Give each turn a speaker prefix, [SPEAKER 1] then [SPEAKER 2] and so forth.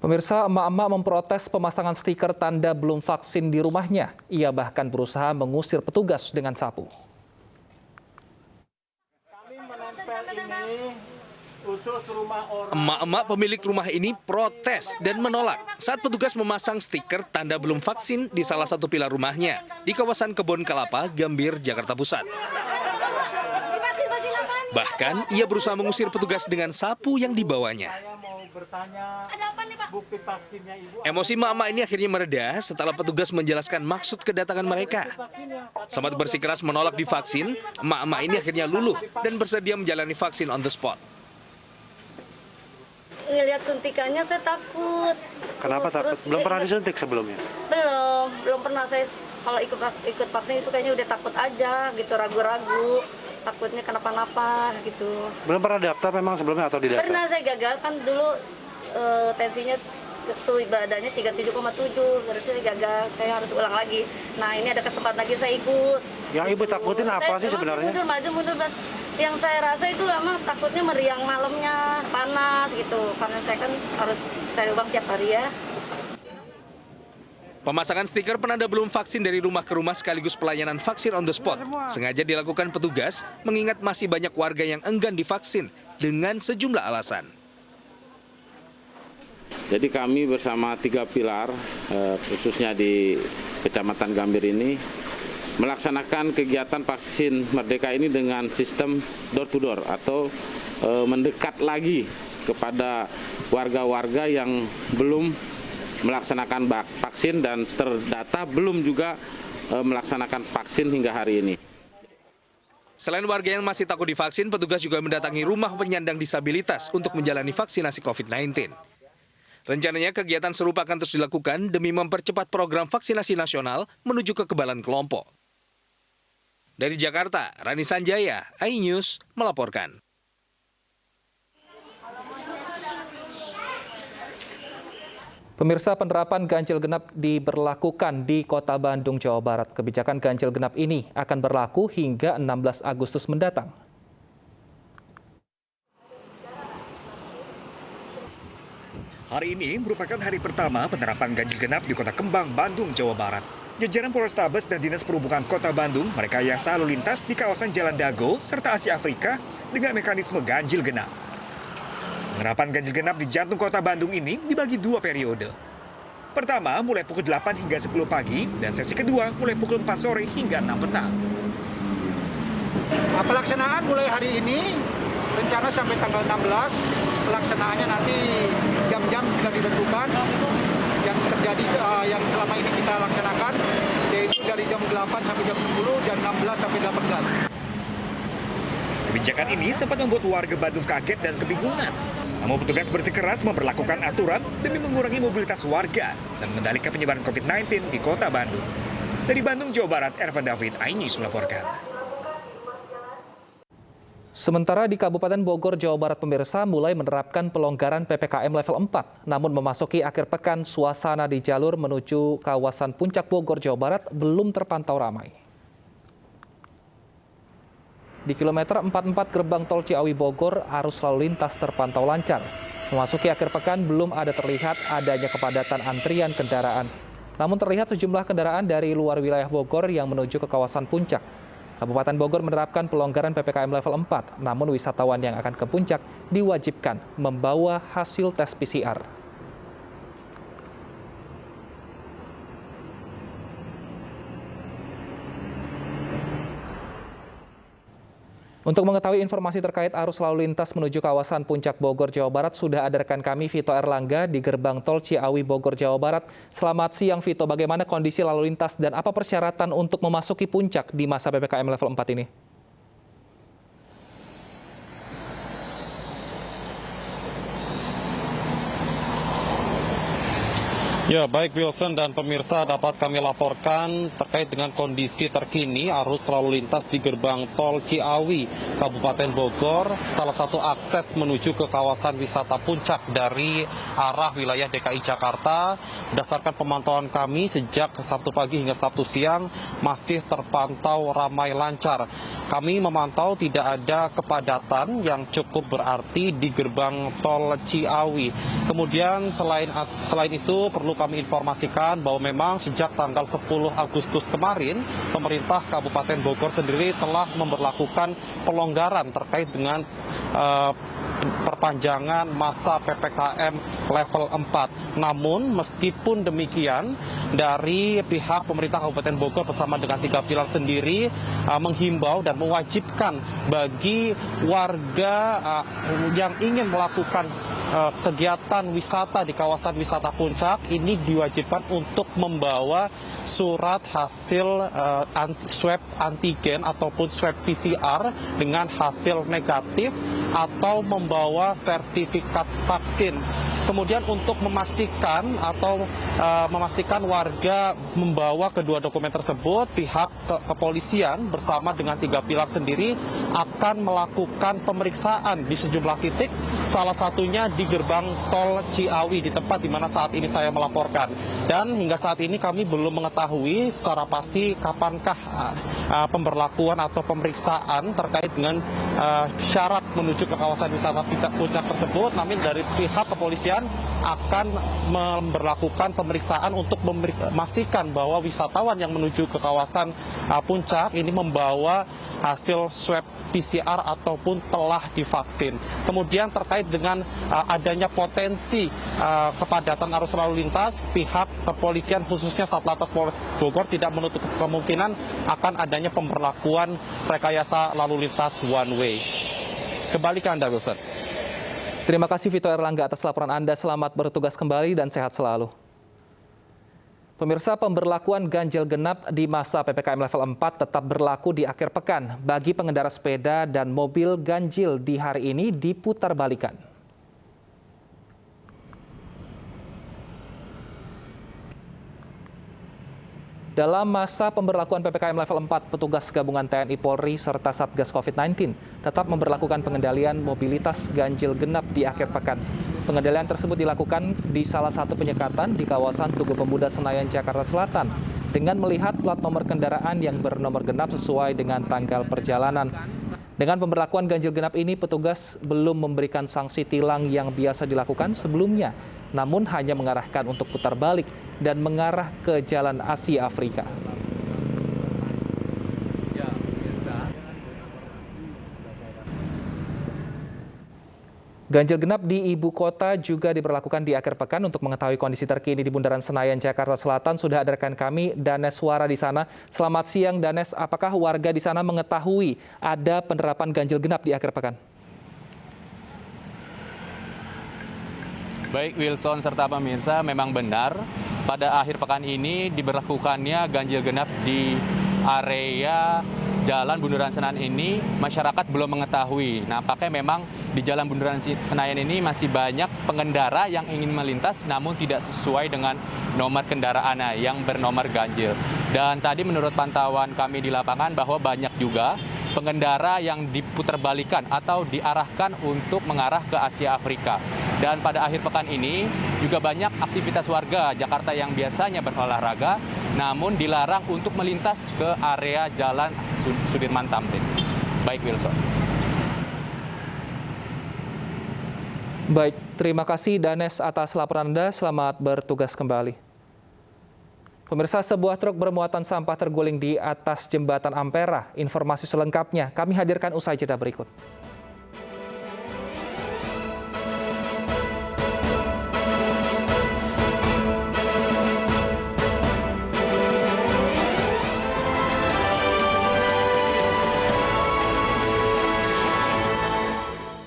[SPEAKER 1] Pemirsa, emak-emak memprotes pemasangan stiker tanda belum vaksin di rumahnya. Ia bahkan berusaha mengusir petugas dengan sapu.
[SPEAKER 2] Emak-emak pemilik rumah ini protes dan menolak saat petugas memasang stiker tanda belum vaksin di salah satu pilar rumahnya di kawasan Kebon Kelapa, Gambir, Jakarta Pusat. Bahkan ia berusaha mengusir petugas dengan sapu yang dibawanya. Emosi emak-emak ini akhirnya mereda setelah petugas menjelaskan maksud kedatangan mereka. Sempat bersikeras menolak divaksin, emak-emak ini akhirnya luluh dan bersedia menjalani vaksin on the spot.
[SPEAKER 3] Ngelihat suntikannya saya takut.
[SPEAKER 4] Kenapa takut? Belum pernah disuntik sebelumnya?
[SPEAKER 3] Belum pernah. Saya kalau ikut vaksin itu kayaknya udah takut aja gitu, ragu-ragu. Takutnya kenapa-napa gitu.
[SPEAKER 4] Belum pernah daftar memang sebelumnya atau didaftar?
[SPEAKER 3] Pernah, saya gagal kan dulu tensinya suhu badannya 37,7, terus saya gagal, saya harus ulang lagi. Nah ini ada kesempatan lagi saya ikut.
[SPEAKER 4] Yang ibu takutin apa sih sebenarnya?
[SPEAKER 3] Mundur. Yang saya rasa itu emang takutnya meriang malamnya, panas gitu. Karena saya kan harus cari uang tiap hari ya.
[SPEAKER 2] Pemasangan stiker penanda belum vaksin dari rumah ke rumah sekaligus pelayanan vaksin on the spot sengaja dilakukan petugas mengingat masih banyak warga yang enggan divaksin dengan sejumlah alasan.
[SPEAKER 5] Jadi kami bersama 3 pilar, khususnya di Kecamatan Gambir ini, melaksanakan kegiatan vaksin Merdeka ini dengan sistem door to door atau mendekat lagi kepada warga-warga yang belum melaksanakan vaksin dan terdata belum juga melaksanakan vaksin hingga hari ini.
[SPEAKER 2] Selain warga yang masih takut divaksin, petugas juga mendatangi rumah penyandang disabilitas untuk menjalani vaksinasi COVID-19. Rencananya kegiatan serupa akan terus dilakukan demi mempercepat program vaksinasi nasional menuju kekebalan kelompok. Dari Jakarta, Rani Sanjaya, iNews melaporkan.
[SPEAKER 1] Pemirsa, penerapan ganjil genap diberlakukan di Kota Bandung, Jawa Barat. Kebijakan ganjil genap ini akan berlaku hingga 16 Agustus mendatang.
[SPEAKER 6] Hari ini merupakan hari pertama penerapan ganjil genap di Kota Kembang, Bandung, Jawa Barat. Jajaran Polrestabes dan Dinas Perhubungan Kota Bandung merekayasa lalu lintas di kawasan Jalan Dago serta Asia Afrika dengan mekanisme ganjil genap. Penerapan ganjil genap di jantung Kota Bandung ini dibagi 2 periode. Pertama, mulai pukul 8 hingga 10 pagi, dan sesi kedua mulai pukul 4 sore hingga 6 petang.
[SPEAKER 7] Pelaksanaan mulai hari ini, rencana sampai tanggal 16, pelaksanaannya nanti jam-jam sudah ditentukan. Yang terjadi yang selama ini kita laksanakan, yaitu dari jam 8 sampai jam 10, dan 16 sampai 18.
[SPEAKER 6] Kebijakan ini sempat membuat warga Bandung kaget dan kebingungan. Namun petugas bersikeras memperlakukan aturan demi mengurangi mobilitas warga dan mengendalikan penyebaran COVID-19 di Kota Bandung. Dari Bandung, Jawa Barat, Ervan David, iNews melaporkan.
[SPEAKER 1] Sementara di Kabupaten Bogor, Jawa Barat, pemirsa mulai menerapkan pelonggaran PPKM level 4. Namun memasuki akhir pekan, suasana di jalur menuju kawasan Puncak Bogor, Jawa Barat belum terpantau ramai. Di kilometer 44 gerbang tol Ciawi Bogor, arus lalu lintas terpantau lancar. Memasuki akhir pekan belum ada terlihat adanya kepadatan antrian kendaraan. Namun terlihat sejumlah kendaraan dari luar wilayah Bogor yang menuju ke kawasan Puncak. Kabupaten Bogor menerapkan pelonggaran PPKM level 4, namun wisatawan yang akan ke Puncak diwajibkan membawa hasil tes PCR. Untuk mengetahui informasi terkait arus lalu lintas menuju kawasan Puncak Bogor, Jawa Barat, sudah ada rekan kami Vito Erlangga di gerbang tol Ciawi Bogor, Jawa Barat. Selamat siang Vito, bagaimana kondisi lalu lintas dan apa persyaratan untuk memasuki Puncak di masa PPKM level 4 ini?
[SPEAKER 8] Ya, baik Wilson dan pemirsa, dapat kami laporkan terkait dengan kondisi terkini arus lalu lintas di gerbang tol Ciawi, Kabupaten Bogor, salah satu akses menuju ke kawasan wisata Puncak dari arah wilayah DKI Jakarta. Berdasarkan pemantauan kami sejak Sabtu pagi hingga Sabtu siang masih terpantau ramai lancar. kami memantau tidak ada kepadatan yang cukup berarti di gerbang tol Ciawi. Kemudian selain itu perlu kami informasikan bahwa memang sejak tanggal 10 Agustus kemarin, pemerintah Kabupaten Bogor sendiri telah memberlakukan pelonggaran terkait dengan perpanjangan masa PPKM level 4. Namun meskipun demikian, dari pihak pemerintah Kabupaten Bogor bersama dengan 3 pilar sendiri menghimbau dan mewajibkan bagi warga yang ingin melakukan kegiatan wisata di kawasan wisata Puncak ini diwajibkan untuk membawa surat hasil swab antigen ataupun swab PCR dengan hasil negatif atau membawa sertifikat vaksin. Kemudian untuk memastikan warga membawa kedua dokumen tersebut, pihak kepolisian bersama dengan 3 pilar sendiri akan melakukan pemeriksaan di sejumlah titik, salah satunya di gerbang tol Ciawi, di tempat di mana saat ini saya melaporkan. Dan hingga saat ini kami belum mengetahui secara pasti kapankah pemberlakuan atau pemeriksaan terkait dengan syarat menuju ke kawasan wisata Puncak tersebut. Namun dari pihak kepolisian akan memberlakukan pemeriksaan untuk memastikan bahwa wisatawan yang menuju ke kawasan Puncak ini membawa hasil swab PCR ataupun telah divaksin. Kemudian terkait dengan adanya potensi kepadatan arus lalu lintas, pihak kepolisian khususnya Satlantas Polres Bogor tidak menutup kemungkinan akan adanya pemberlakuan rekayasa lalu lintas one way. Kembali ke Anda, Wilson.
[SPEAKER 1] Terima kasih Vito Erlangga atas laporan Anda. Selamat bertugas kembali dan sehat selalu. Pemirsa, pemberlakuan ganjil genap di masa PPKM level 4 tetap berlaku di akhir pekan. Bagi pengendara sepeda dan mobil ganjil di hari ini diputarbalikan. Dalam masa pemberlakuan PPKM level 4, petugas gabungan TNI Polri serta Satgas COVID-19 tetap memberlakukan pengendalian mobilitas ganjil genap di akhir pekan. Pengendalian tersebut dilakukan di salah satu penyekatan di kawasan Tugu Pemuda Senayan, Jakarta Selatan, dengan melihat plat nomor kendaraan yang bernomor genap sesuai dengan tanggal perjalanan. Dengan pemberlakuan ganjil genap ini, petugas belum memberikan sanksi tilang yang biasa dilakukan sebelumnya, namun hanya mengarahkan untuk putar balik dan mengarah ke Jalan Asia Afrika. Ganjil genap di ibu kota juga diberlakukan di akhir pekan. Untuk mengetahui kondisi terkini di Bundaran Senayan, Jakarta Selatan, sudah ada rekan kami Danes Suara di sana. Selamat siang, Danes. Apakah warga di sana mengetahui ada penerapan ganjil genap di akhir pekan?
[SPEAKER 9] Baik Wilson serta pemirsa, memang benar pada akhir pekan ini diberlakukannya ganjil genap di area Jalan Bundaran Senayan ini. Masyarakat belum mengetahui. Nampaknya memang di Jalan Bundaran Senayan ini masih banyak pengendara yang ingin melintas namun tidak sesuai dengan nomor kendaraan yang bernomor ganjil. Dan tadi menurut pantauan kami di lapangan bahwa banyak juga pengendara yang diputarbalikan atau diarahkan untuk mengarah ke Asia Afrika. Dan pada akhir pekan ini juga banyak aktivitas warga Jakarta yang biasanya berolahraga namun dilarang untuk melintas ke area Jalan Sudirman Tamrin. Baik Wilson.
[SPEAKER 1] Baik, terima kasih Danes atas laporan Anda. Selamat bertugas kembali. Pemirsa, sebuah truk bermuatan sampah terguling di atas jembatan Ampera. Informasi selengkapnya kami hadirkan usai jeda berikut.